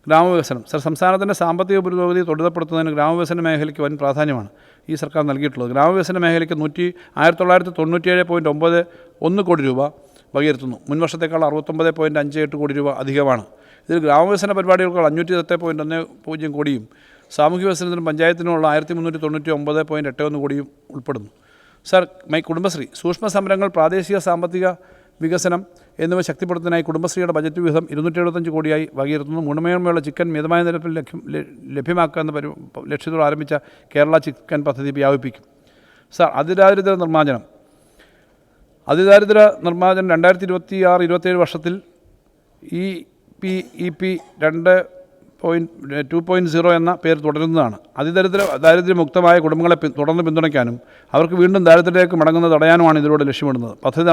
ഗ്രാമവികസനം. Sir, സംസ്ഥാനത്തിൻ്റെ സാമ്പത്തിക പുരോഗതി ത്വരിതപ്പെടുത്തുന്നതിന് ഗ്രാമവികസന മേഖലയ്ക്ക് വൻ പ്രാധാന്യമാണ് ഈ സർക്കാർ നൽകിയിട്ടുള്ളത്. ഗ്രാമവികസന മേഖലയ്ക്ക് 1997 കോടി രൂപ വകയിരുത്തുന്നു. മുൻവർഷത്തേക്കാൾ 69.58 കോടി രൂപ അധികമാണ്. ഇതിൽ ഗ്രാമവികസന പരിപാടികൾക്ക് 510.10 കോടിയും സാമൂഹ്യ വികസനത്തിനും പഞ്ചായത്തിനുമുള്ള 1399.81 കോടിയും ഉൾപ്പെടുന്നു. സർ, കുടുംബശ്രീ, സൂക്ഷ്മ സംരംഭങ്ങൾ, പ്രാദേശിക സാമ്പത്തിക വികസനം എന്നിവ ശക്തിപ്പെടുത്തുന്നതിനായി കുടുംബശ്രീയുടെ ബജറ്റ് വിഹിതം 275 കോടിയായി വകയിരുത്തുന്നു. ഗുണമേന്മയുള്ള ചിക്കൻ മിതമായ നിരക്കിൽ ലഭ്യമാക്കുക എന്ന ലക്ഷ്യത്തോടെ ആരംഭിച്ച കേരള ചിക്കൻ പദ്ധതി വ്യാപിപ്പിക്കും. സർ, അതിദാരിദ്ര്യ നിർമ്മാർജ്ജനം 2026-27 വർഷത്തിൽ EPEP 2.0 എന്ന പേര് തുടരുന്നതാണ്. ദാരിദ്ര്യമുക്തമായ കുടുംബങ്ങളെ തുടർന്ന് പിന്തുണയ്ക്കാനും അവർക്ക് വീണ്ടും ദാരിദ്ര്യത്തിലേക്ക് മടങ്ങുന്നത് തടയാനുമാണ് ഇതിലൂടെ ലക്ഷ്യമിടുന്നത്. പദ്ധതി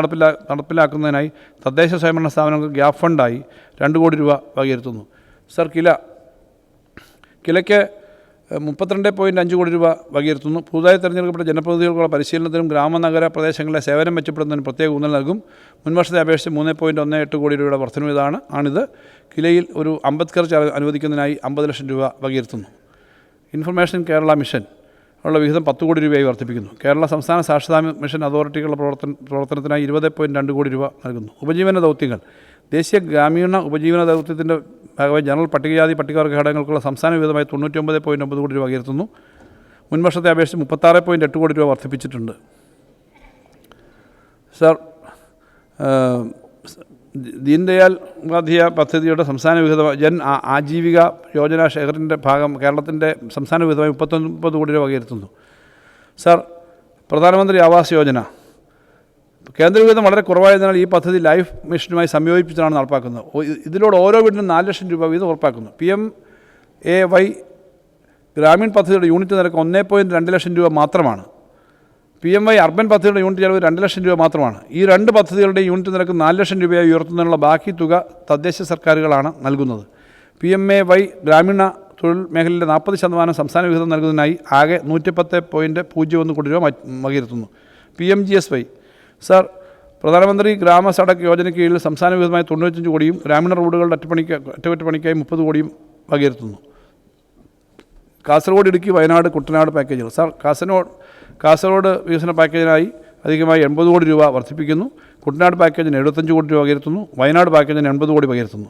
നടപ്പിലാക്കുന്നതിനായി തദ്ദേശ സ്വയംഭരണ സ്ഥാപനങ്ങൾക്ക് ഗ്യാപ് ഫണ്ടായി 2 കോടി രൂപ വകയിരുത്തുന്നു. സർ, കിലയ്ക്ക് 32.5 കോടി രൂപ വകയിരുത്തുന്നു. പുതുതായി തിരഞ്ഞെടുക്കപ്പെട്ട ജനപ്രതിനിധികൾക്കുള്ള പരിശീലനത്തിനും ഗ്രാമനഗര പ്രദേശങ്ങളിലെ സേവനം മെച്ചപ്പെടുന്നതിനും പ്രത്യേക ഊന്നൽ നൽകും. മുൻവർഷത്തെ അപേക്ഷിച്ച് 3.18 കോടി രൂപയുടെ വർധനവ് ആണിത്. കിലയിൽ ഒരു അംബേദ്കർ അനുവദിക്കുന്നതിനായി 50 ലക്ഷം രൂപ വകയിരുത്തുന്നു. ഇൻഫർമേഷൻ കേരള മിഷൻ ഉള്ള വിഹിതം 10 കോടി രൂപയായി വർദ്ധിപ്പിക്കുന്നു. കേരള സംസ്ഥാന സാക്ഷരതാ മിഷൻ അതോറിറ്റികളുടെ പ്രവർത്തനത്തിനായി 20.2 കോടി രൂപ നൽകുന്നു. ഉപജീവന ദൗത്യങ്ങൾ, ദേശീയ ഗ്രാമീണ ഉപജീവന ദൗത്യത്തിൻ്റെ ഭാഗമായി ജനറൽ പട്ടികജാതി പട്ടികവർഗ ഘടകങ്ങൾക്കുള്ള സംസ്ഥാന വിഹിതമായി 99.9 കോടി രൂപ വകയിരുത്തുന്നു. മുൻവർഷത്തെ അപേക്ഷിച്ച് 36.8 കോടി രൂപ വർദ്ധിപ്പിച്ചിട്ടുണ്ട്. സർ, ദീൻദയാൽ ഉപാധ്യായ പദ്ധതിയുടെ സംസ്ഥാന വിഹിതം ജൻ ആജീവിക യോജന ശേഖറിൻ്റെ ഭാഗം കേരളത്തിൻ്റെ സംസ്ഥാന വിഹിതമായി 39 കോടി രൂപ വകയിരുത്തുന്നു. സർ, പ്രധാനമന്ത്രി ആവാസ് യോജന കേന്ദ്ര വിഹിതം വളരെ കുറവായതിനാൽ ഈ പദ്ധതി ലൈഫ് മിഷനുമായി സംയോജിപ്പിച്ചാണ് നടപ്പാക്കുന്നത്. ഇതിലൂടെ ഓരോ വീടിനും 4 ലക്ഷം രൂപ വീതം ഉറപ്പാക്കുന്നു. PMAY ഗ്രാമീൺ പദ്ധതിയുടെ യൂണിറ്റ് നിരക്ക് 1.2 ലക്ഷം രൂപ മാത്രമാണ്. PMY അർബൻ പദ്ധതിയുടെ യൂണിറ്റ് ചെലവ് 2 ലക്ഷം രൂപ മാത്രമാണ്. ഈ രണ്ട് പദ്ധതികളുടെ യൂണിറ്റ് നിരക്ക് 4 ലക്ഷം രൂപയായി ഉയർത്തുന്നതിനുള്ള ബാക്കി തുക തദ്ദേശ സർക്കാരുകളാണ് നൽകുന്നത്. PMAY ഗ്രാമീണ തൊഴിൽ മേഖലയിലെ 40% സംസ്ഥാന വിഹിതം നൽകുന്നതിനായി ആകെ 110.01 കോടി രൂപ വകയിരുത്തുന്നു. PMGSY. സർ, പ്രധാനമന്ത്രി ഗ്രാമ സഡക് യോജനയ്ക്ക് കീഴിൽ സംസ്ഥാന വിഹിതമായി 95 കോടിയും ഗ്രാമീണ റോഡുകളുടെ അറ്റകുറ്റപ്പണിക്കായി 30 കോടിയും വകയിരുത്തുന്നു. കാസർഗോഡ്, ഇടുക്കി, വയനാട്, കുട്ടനാട് പാക്കേജുകൾ. സർ, കാസർഗോഡ് വികസന പാക്കേജിനായി അധികമായി 80 കോടി രൂപ വർദ്ധിപ്പിക്കുന്നു. കുട്ടനാട് പാക്കേജിന് 75 കോടി രൂപ വകയിരുത്തുന്നു. വയനാട് പാക്കേജിന് 80 കോടി വകയിരുത്തുന്നു.